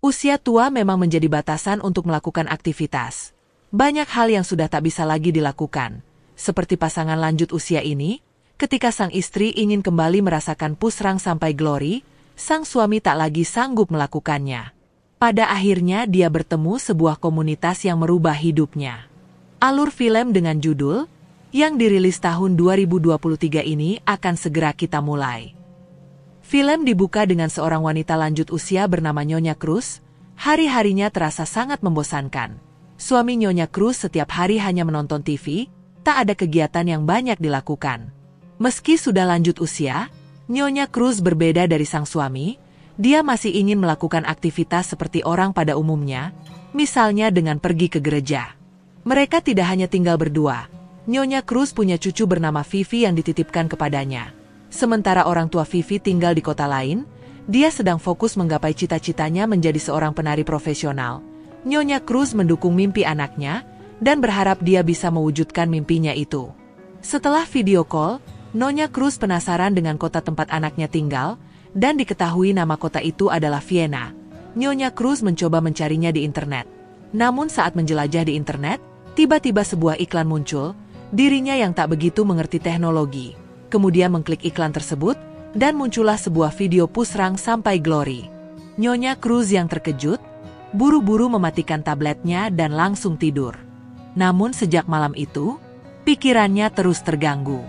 Usia tua memang menjadi batasan untuk melakukan aktivitas. Banyak hal yang sudah tak bisa lagi dilakukan. Seperti pasangan lanjut usia ini, ketika sang istri ingin kembali merasakan pusrang sampai glory, sang suami tak lagi sanggup melakukannya. Pada akhirnya dia bertemu sebuah komunitas yang merubah hidupnya. Alur film dengan judul, yang dirilis tahun 2023 ini akan segera kita mulai. Film dibuka dengan seorang wanita lanjut usia bernama Nyonya Cruz. Hari-harinya terasa sangat membosankan. Suami Nyonya Cruz setiap hari hanya menonton TV, tak ada kegiatan yang banyak dilakukan. Meski sudah lanjut usia, Nyonya Cruz berbeda dari sang suami. Dia masih ingin melakukan aktivitas seperti orang pada umumnya, misalnya dengan pergi ke gereja. Mereka tidak hanya tinggal berdua. Nyonya Cruz punya cucu bernama Vivi yang dititipkan kepadanya. Sementara orang tua Vivi tinggal di kota lain, dia sedang fokus menggapai cita-citanya menjadi seorang penari profesional. Nyonya Cruz mendukung mimpi anaknya dan berharap dia bisa mewujudkan mimpinya itu. Setelah video call, Nyonya Cruz penasaran dengan kota tempat anaknya tinggal dan diketahui nama kota itu adalah Vienna. Nyonya Cruz mencoba mencarinya di internet. Namun saat menjelajah di internet, tiba-tiba sebuah iklan muncul. Dirinya yang tak begitu mengerti teknologi kemudian mengklik iklan tersebut, dan muncullah sebuah video pusrang sampai glory. Nyonya Cruz yang terkejut, buru-buru mematikan tabletnya dan langsung tidur. Namun sejak malam itu, pikirannya terus terganggu.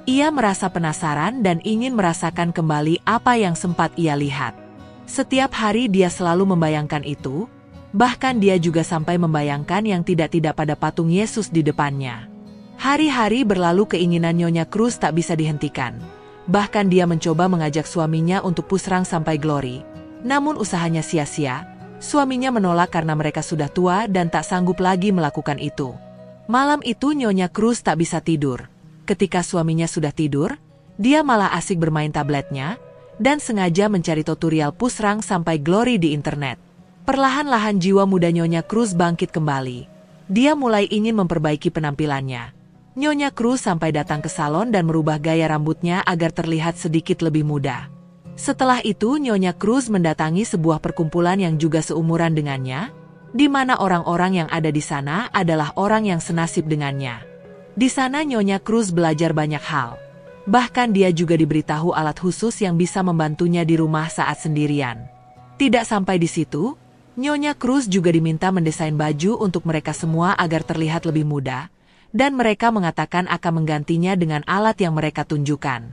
Ia merasa penasaran dan ingin merasakan kembali apa yang sempat ia lihat. Setiap hari dia selalu membayangkan itu, bahkan dia juga sampai membayangkan yang tidak-tidak pada patung Yesus di depannya. Hari-hari berlalu, keinginan Nyonya Cruz tak bisa dihentikan. Bahkan dia mencoba mengajak suaminya untuk pusrang sampai glory. Namun usahanya sia-sia, suaminya menolak karena mereka sudah tua dan tak sanggup lagi melakukan itu. Malam itu Nyonya Cruz tak bisa tidur. Ketika suaminya sudah tidur, dia malah asik bermain tabletnya, dan sengaja mencari tutorial pusrang sampai glory di internet. Perlahan-lahan jiwa muda Nyonya Cruz bangkit kembali. Dia mulai ingin memperbaiki penampilannya. Nyonya Cruz sampai datang ke salon dan merubah gaya rambutnya agar terlihat sedikit lebih muda. Setelah itu Nyonya Cruz mendatangi sebuah perkumpulan yang juga seumuran dengannya, di mana orang-orang yang ada di sana adalah orang yang senasib dengannya. Di sana Nyonya Cruz belajar banyak hal. Bahkan dia juga diberitahu alat khusus yang bisa membantunya di rumah saat sendirian. Tidak sampai di situ, Nyonya Cruz juga diminta mendesain baju untuk mereka semua agar terlihat lebih muda. Dan mereka mengatakan akan menggantinya dengan alat yang mereka tunjukkan.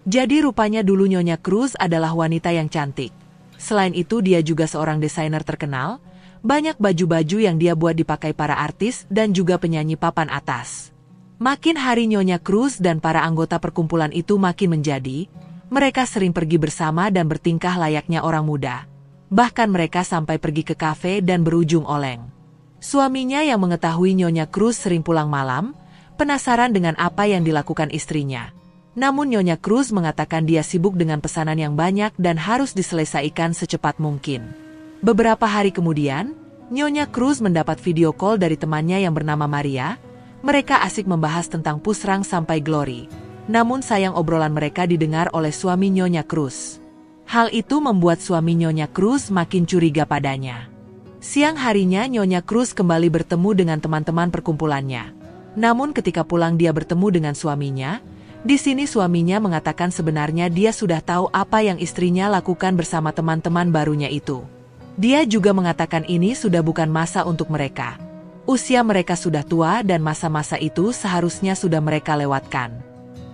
Jadi rupanya dulu Nyonya Cruz adalah wanita yang cantik. Selain itu dia juga seorang desainer terkenal. Banyak baju-baju yang dia buat dipakai para artis dan juga penyanyi papan atas. Makin hari Nyonya Cruz dan para anggota perkumpulan itu makin menjadi. Mereka sering pergi bersama dan bertingkah layaknya orang muda. Bahkan mereka sampai pergi ke kafe dan berujung oleng. Suaminya yang mengetahui Nyonya Cruz sering pulang malam, penasaran dengan apa yang dilakukan istrinya. Namun Nyonya Cruz mengatakan dia sibuk dengan pesanan yang banyak dan harus diselesaikan secepat mungkin. Beberapa hari kemudian, Nyonya Cruz mendapat video call dari temannya yang bernama Maria. Mereka asik membahas tentang pusrang sampai glory. Namun sayang obrolan mereka didengar oleh suami Nyonya Cruz. Hal itu membuat suami Nyonya Cruz makin curiga padanya. Siang harinya Nyonya Cruz kembali bertemu dengan teman-teman perkumpulannya. Namun ketika pulang dia bertemu dengan suaminya. Di sini suaminya mengatakan sebenarnya dia sudah tahu apa yang istrinya lakukan bersama teman-teman barunya itu. Dia juga mengatakan ini sudah bukan masa untuk mereka. Usia mereka sudah tua dan masa-masa itu seharusnya sudah mereka lewatkan.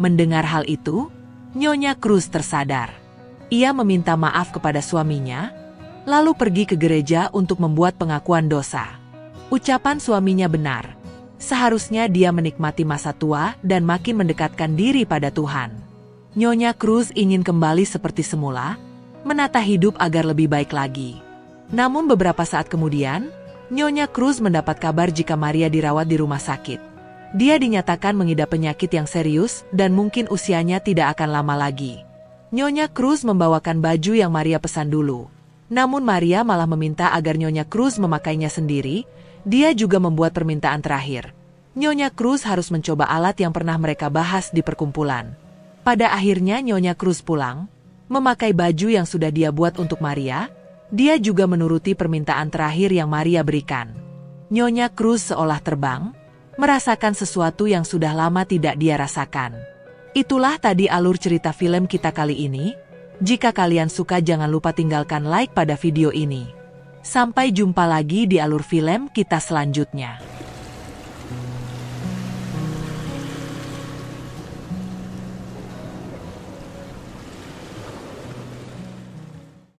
Mendengar hal itu, Nyonya Cruz tersadar. Ia meminta maaf kepada suaminya, lalu pergi ke gereja untuk membuat pengakuan dosa. Ucapan suaminya benar. Seharusnya dia menikmati masa tua dan makin mendekatkan diri pada Tuhan. Nyonya Cruz ingin kembali seperti semula, menata hidup agar lebih baik lagi. Namun beberapa saat kemudian, Nyonya Cruz mendapat kabar jika Maria dirawat di rumah sakit. Dia dinyatakan mengidap penyakit yang serius dan mungkin usianya tidak akan lama lagi. Nyonya Cruz membawakan baju yang Maria pesan dulu. Namun Maria malah meminta agar Nyonya Cruz memakainya sendiri. Dia juga membuat permintaan terakhir. Nyonya Cruz harus mencoba alat yang pernah mereka bahas di perkumpulan. Pada akhirnya Nyonya Cruz pulang, memakai baju yang sudah dia buat untuk Maria, Dia juga menuruti permintaan terakhir yang Maria berikan. Nyonya Cruz seolah terbang, merasakan sesuatu yang sudah lama tidak dia rasakan. Itulah tadi alur cerita film kita kali ini. Jika kalian suka jangan lupa tinggalkan like pada video ini. Sampai jumpa lagi di alur film kita selanjutnya.